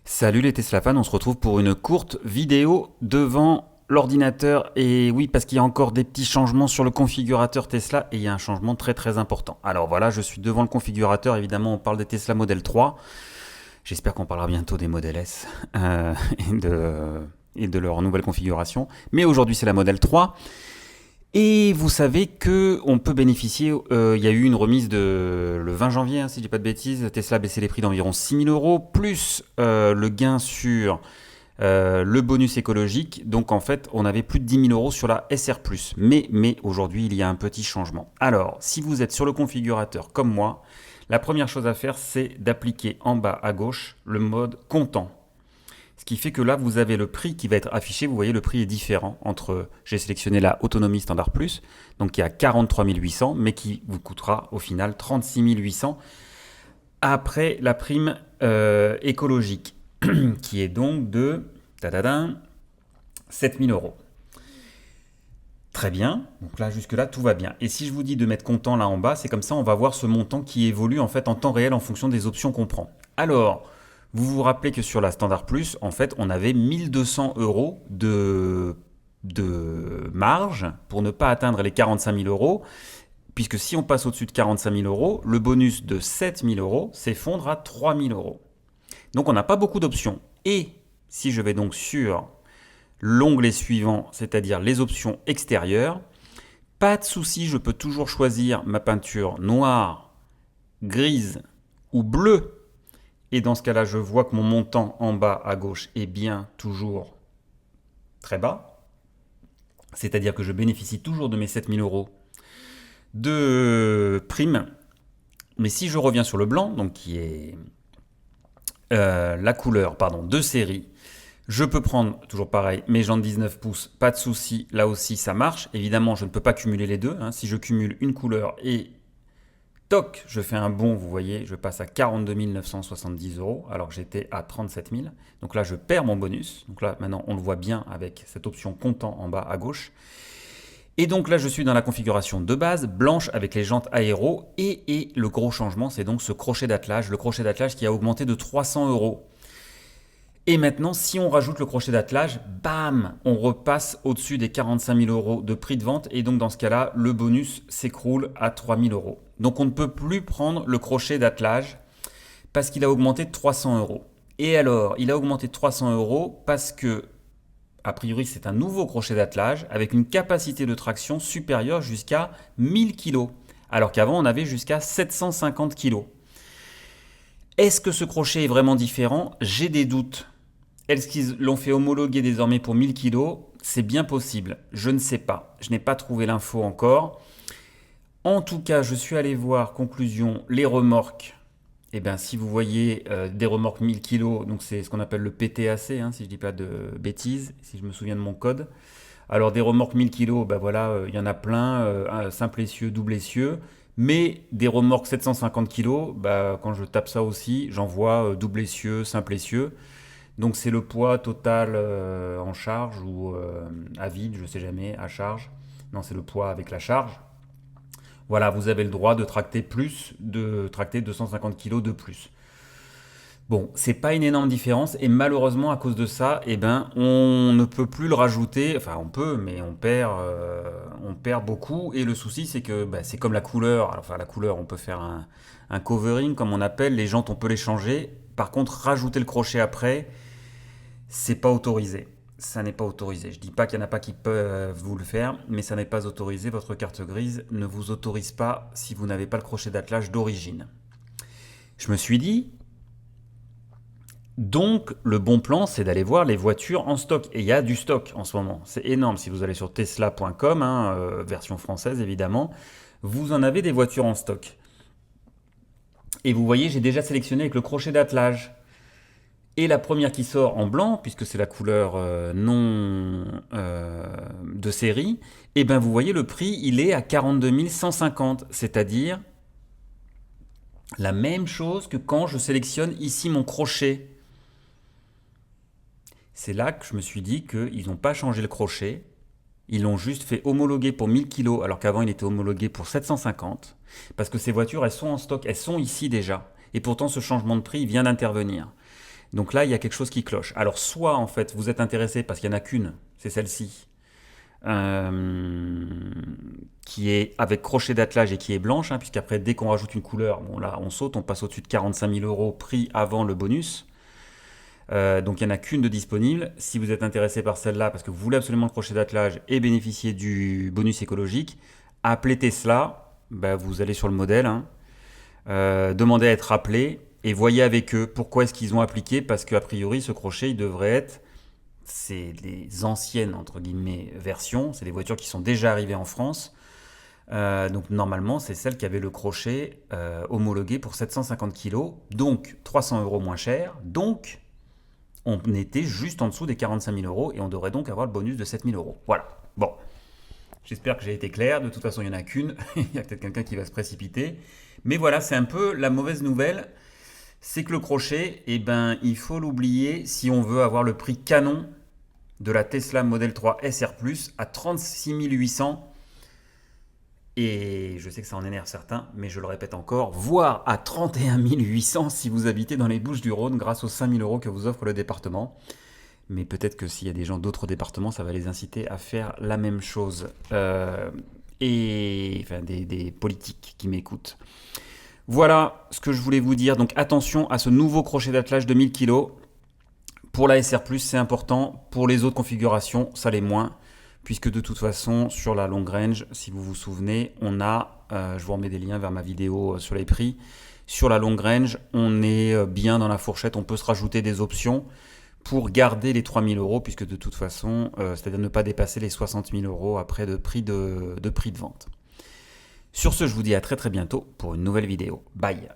Salut les Tesla fans, on se retrouve pour une courte vidéo devant l'ordinateur. Et oui, parce qu'il y a encore des petits changements sur le configurateur Tesla et il y a un changement très très important. Alors voilà, je suis devant le configurateur, évidemment on parle des Tesla Model 3. J'espère qu'on parlera bientôt des Model S et de leur nouvelle configuration. Mais aujourd'hui c'est la Model 3. Et vous savez que on peut bénéficier, il y a eu une remise le 20 janvier, hein, si je dis pas de bêtises, Tesla a baissé les prix d'environ 6 000 euros, plus le gain sur le bonus écologique. Donc en fait, on avait plus de 10 000 euros sur la SR+. Mais aujourd'hui, il y a un petit changement. Alors, si vous êtes sur le configurateur comme moi, la première chose à faire, c'est d'appliquer en bas à gauche le mode comptant. Ce qui fait que là, vous avez le prix qui va être affiché. Vous voyez, le prix est différent entre, j'ai sélectionné la Autonomie Standard Plus, donc qui est à 43 800, mais qui vous coûtera au final 36 800 après la prime écologique, qui est donc de 7 000 euros. Très bien, donc là jusque-là tout va bien. Et si je vous dis de mettre comptant là en bas, c'est comme ça on va voir ce montant qui évolue en fait en temps réel en fonction des options qu'on prend. Alors, vous vous rappelez que sur la Standard Plus, en fait, on avait 1200 euros de marge pour ne pas atteindre les 45 000 euros, puisque si on passe au-dessus de 45 000 euros, le bonus de 7 000 euros s'effondre à 3 000 euros. Donc on n'a pas beaucoup d'options. Et si je vais donc sur l'onglet suivant, c'est-à-dire les options extérieures, pas de souci, je peux toujours choisir ma peinture noire, grise ou bleue. Et dans ce cas-là, je vois que mon montant en bas à gauche est bien toujours très bas. C'est-à-dire que je bénéficie toujours de mes 7 000 euros de prime. Mais si je reviens sur le blanc, donc qui est la couleur de série, je peux prendre, toujours pareil, mes jantes 19 pouces, pas de souci, là aussi ça marche. Évidemment, je ne peux pas cumuler les deux. Si je cumule une couleur et toc, je fais un bond, vous voyez, je passe à 42 970 euros, alors que j'étais à 37 000. Donc là, je perds mon bonus. Donc là, maintenant, on le voit bien avec cette option comptant en bas à gauche. Et donc là, je suis dans la configuration de base, blanche avec les jantes aéro. Et le gros changement, c'est donc ce crochet d'attelage. Le crochet d'attelage qui a augmenté de 300 euros. Et maintenant, si on rajoute le crochet d'attelage, bam, on repasse au-dessus des 45 000 euros de prix de vente. Et donc, dans ce cas-là, le bonus s'écroule à 3 000 euros. Donc, on ne peut plus prendre le crochet d'attelage parce qu'il a augmenté de 300 euros. Et alors, il a augmenté de 300 euros parce que, a priori, c'est un nouveau crochet d'attelage avec une capacité de traction supérieure jusqu'à 1000 kg. Alors qu'avant, on avait jusqu'à 750 kg. Est-ce que ce crochet est vraiment différent? J'ai des doutes. Est-ce qu'ils l'ont fait homologuer désormais pour 1000 kg? C'est bien possible. Je ne sais pas. Je n'ai pas trouvé l'info encore. En tout cas, je suis allé voir, conclusion, les remorques. Eh bien, si vous voyez des remorques 1000 kg, donc c'est ce qu'on appelle le PTAC, si je ne dis pas de bêtises, si je me souviens de mon code. Alors, des remorques 1000 kg, ben voilà, il y en a plein, simple essieu, double essieu. Mais des remorques 750 kg, bah, quand je tape ça aussi, j'en vois double essieu, simple essieu. Donc c'est le poids total en charge ou à vide, je ne sais jamais, à charge. Non, c'est le poids avec la charge. Voilà, vous avez le droit de tracter 250 kg de plus. Bon, c'est pas une énorme différence et malheureusement à cause de ça, eh ben, on ne peut plus le rajouter. Enfin, on peut, mais on perd beaucoup. Et le souci, c'est que bah, c'est comme la couleur. Alors, enfin, la couleur, on peut faire un covering, comme on appelle. Les jantes, on peut les changer. Par contre, rajouter le crochet après, c'est pas autorisé. Ça n'est pas autorisé. Je dis pas qu'il n'y en a pas qui peuvent vous le faire, mais ça n'est pas autorisé. Votre carte grise ne vous autorise pas si vous n'avez pas le crochet d'attelage d'origine. Je me suis dit, donc, le bon plan, c'est d'aller voir les voitures en stock. Et il y a du stock en ce moment. C'est énorme. Si vous allez sur tesla.com, version française évidemment, vous en avez des voitures en stock. Et vous voyez, j'ai déjà sélectionné avec le crochet d'attelage. Et la première qui sort en blanc, puisque c'est la couleur non de série, et bien vous voyez, le prix, il est à 42 150. C'est-à-dire la même chose que quand je sélectionne ici mon crochet. C'est là que je me suis dit qu'ils n'ont pas changé le crochet. Ils l'ont juste fait homologuer pour 1000 kg alors qu'avant il était homologué pour 750. Parce que ces voitures, elles sont en stock, elles sont ici déjà. Et pourtant ce changement de prix vient d'intervenir. Donc là, il y a quelque chose qui cloche. Alors soit en fait, vous êtes intéressé parce qu'il n'y en a qu'une, c'est celle-ci, qui est avec crochet d'attelage et qui est blanche, hein, puisqu'après, dès qu'on rajoute une couleur, bon là, on saute, on passe au-dessus de 45 000 euros prix avant le bonus. Donc il n'y en a qu'une de disponible. Si vous êtes intéressé par celle-là, parce que vous voulez absolument le crochet d'attelage et bénéficier du bonus écologique, appelez Tesla, bah, vous allez sur le modèle, hein, demandez à être appelé et voyez avec eux pourquoi est-ce qu'ils ont appliqué, parce qu'a priori ce crochet il devrait être, c'est les anciennes entre guillemets versions, c'est des voitures qui sont déjà arrivées en France. Donc normalement c'est celle qui avait le crochet homologué pour 750 kg, donc 300 euros moins cher, donc on était juste en dessous des 45 000 euros et on devrait donc avoir le bonus de 7 000 euros. Voilà. Bon. J'espère que j'ai été clair. De toute façon, il n'y en a qu'une. Il y a peut-être quelqu'un qui va se précipiter. Mais voilà, c'est un peu la mauvaise nouvelle. C'est que le crochet, eh ben, il faut l'oublier si on veut avoir le prix canon de la Tesla Model 3 SR+, à 36 800. Et je sais que ça en énerve certains, mais je le répète encore, voire à 31 800 si vous habitez dans les Bouches-du-Rhône grâce aux 5 000 euros que vous offre le département. Mais peut-être que s'il y a des gens d'autres départements, ça va les inciter à faire la même chose. Et enfin, des politiques qui m'écoutent. Voilà ce que je voulais vous dire. Donc attention à ce nouveau crochet d'attelage de 1000 kg. Pour la SR+, c'est important. Pour les autres configurations, ça l'est moins. Puisque de toute façon, sur la long range, si vous vous souvenez, on a, je vous remets des liens vers ma vidéo sur les prix. Sur la long range, on est bien dans la fourchette. On peut se rajouter des options pour garder les 3 000 euros, puisque de toute façon, c'est-à-dire ne pas dépasser les 60 000 euros après de prix de vente. Sur ce, je vous dis à très très bientôt pour une nouvelle vidéo. Bye!